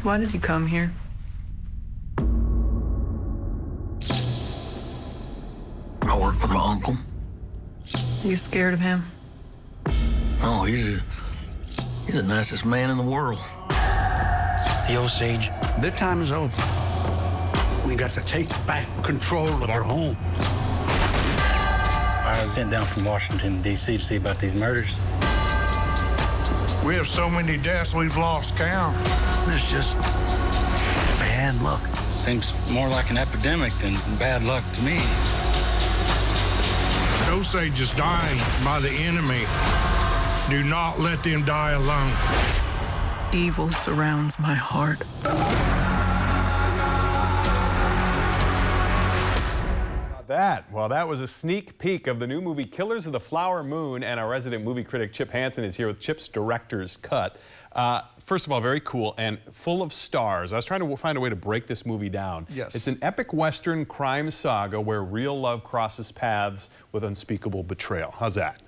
Why did you come here? I work with my uncle. Are you scared of him? Oh, he's the nicest man in the world. The Osage, their time is over. We got to take back control of our home. I was sent down from Washington, D.C. to see about these murders. We have so many deaths, we've lost count. It's just bad luck. Seems more like an epidemic than bad luck to me. The Osage is dying by the enemy. Do not let them die alone. Evil surrounds my heart. Well, that was a sneak peek of the new movie Killers of the Flower Moon, and our resident movie critic Chip Hansen is here with Chip's director's cut. First of all, very cool and full of stars. I was trying to find a way to break this movie down. Yes. It's an epic Western crime saga where real love crosses paths with unspeakable betrayal. How's that?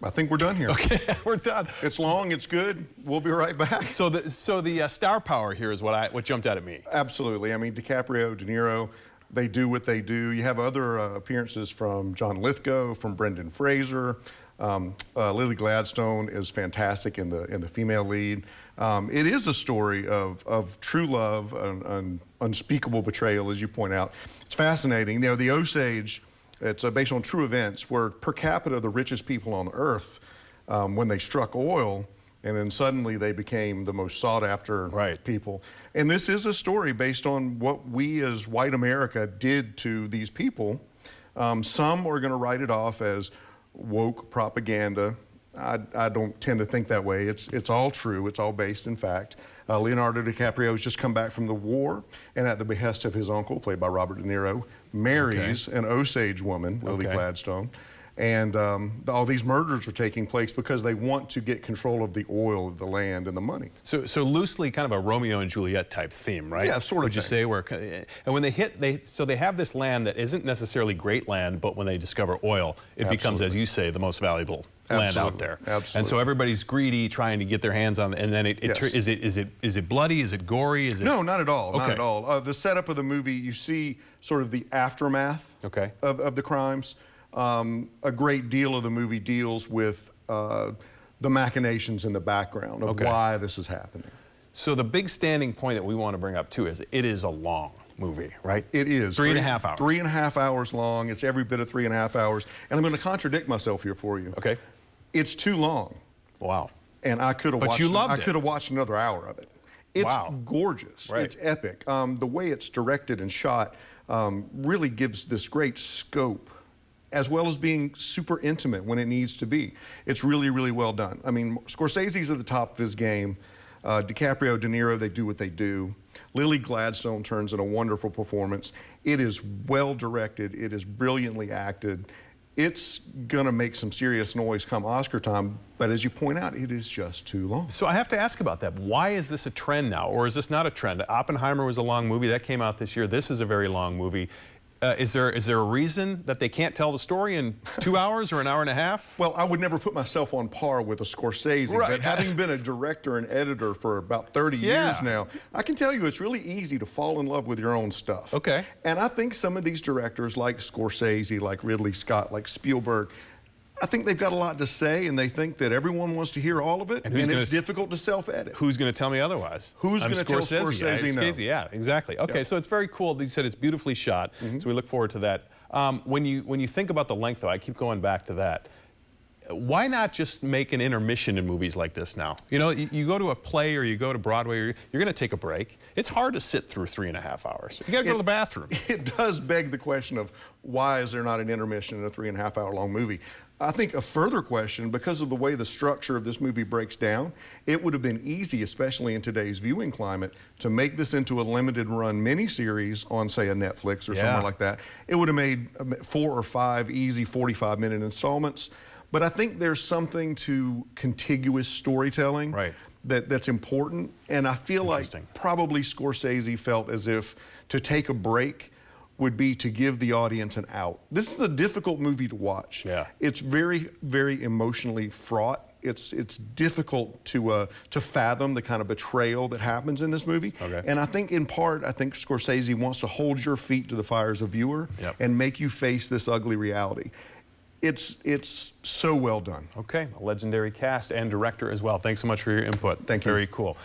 I think we're done here. Okay, we're done. It's long, it's good. We'll be right back. So the star power here is what jumped out at me. Absolutely. I mean, DiCaprio, De Niro, they do what they do. You have other appearances from John Lithgow, from Brendan Fraser. Lily Gladstone is fantastic in the female lead. It is a story of true love and unspeakable betrayal, as you point out. It's fascinating. You know, the Osage, it's based on true events, were per capita the richest people on earth when they struck oil, and then suddenly they became the most sought after people. And this is a story based on what we as white America did to these people. Some are going to write it off as woke propaganda. I don't tend to think that way. It's all true. It's all based in fact. Leonardo DiCaprio has just come back from the war, and at the behest of his uncle, played by Robert De Niro, marries an Osage woman, Lily Gladstone. And all these murders are taking place because they want to get control of the oil, the land, and the money. So loosely kind of a Romeo and Juliet type theme, right? Yeah, sort of. Would you say? And when they they have this land that isn't necessarily great land, but when they discover oil, it becomes, as you say, the most valuable land out there. Absolutely. And so everybody's greedy, trying to get their hands on, and then is it bloody? Is it gory? Is it? No, not at all. Not at all. The setup of the movie, you see sort of the aftermath of the crimes. A great deal of the movie deals with the machinations in the background of why this is happening. So the big standing point that we want to bring up too is it is a long movie, right? It is. 3.5 hours. 3.5 hours long. It's every bit of 3.5 hours. And I'm going to contradict myself here for you. Okay. It's too long. Wow. And I could have watched. You loved it. I could have watched another hour of it. It's gorgeous. Right. It's epic. The way it's directed and shot really gives this great scope, as well as being super intimate when it needs to be. It's really, really well done. I mean, Scorsese's at the top of his game. DiCaprio, De Niro, they do what they do. Lily Gladstone turns in a wonderful performance. It is well directed. It is brilliantly acted. It's gonna make some serious noise come Oscar time, but as you point out, it is just too long. So I have to ask about that. Why is this a trend now, or is this not a trend? Oppenheimer was a long movie, that came out this year. This is a very long movie. Is there a reason that they can't tell the story in 2 hours or an hour and a half? Well, I would never put myself on par with a Scorsese, but having been a director and editor for about 30 years now, I can tell you it's really easy to fall in love with your own stuff. Okay. And I think some of these directors like Scorsese, like Ridley Scott, like Spielberg, I think they've got a lot to say, and they think that everyone wants to hear all of it, and it's difficult to self-edit. Who's going to tell me otherwise? Who's going to tell Scorsese no? Yeah, exactly. Okay, so it's very cool. You said it's beautifully shot, so we look forward to that. When you think about the length, though, I keep going back to that. Why not just make an intermission in movies like this now? You know, you go to a play or you go to Broadway, you're going to take a break. It's hard to sit through 3.5 hours. You got to go to the bathroom. It does beg the question of why is there not an intermission in a 3.5 hour long movie? I think a further question, because of the way the structure of this movie breaks down, it would have been easy, especially in today's viewing climate, to make this into a limited run miniseries on, say, a Netflix or somewhere like that. It would have made 4 or 5 easy 45-minute installments. But I think there's something to contiguous storytelling that's important. And I feel like probably Scorsese felt as if to take a break would be to give the audience an out. This is a difficult movie to watch. It's very, very emotionally fraught. it's difficult to fathom the kind of betrayal that happens in this movie. Okay. And I think in part, I think Scorsese wants to hold your feet to the fire as a viewer and make you face this ugly reality. It's so well done. Okay, a legendary cast and director as well. Thanks so much for your input. Thank you. Very cool.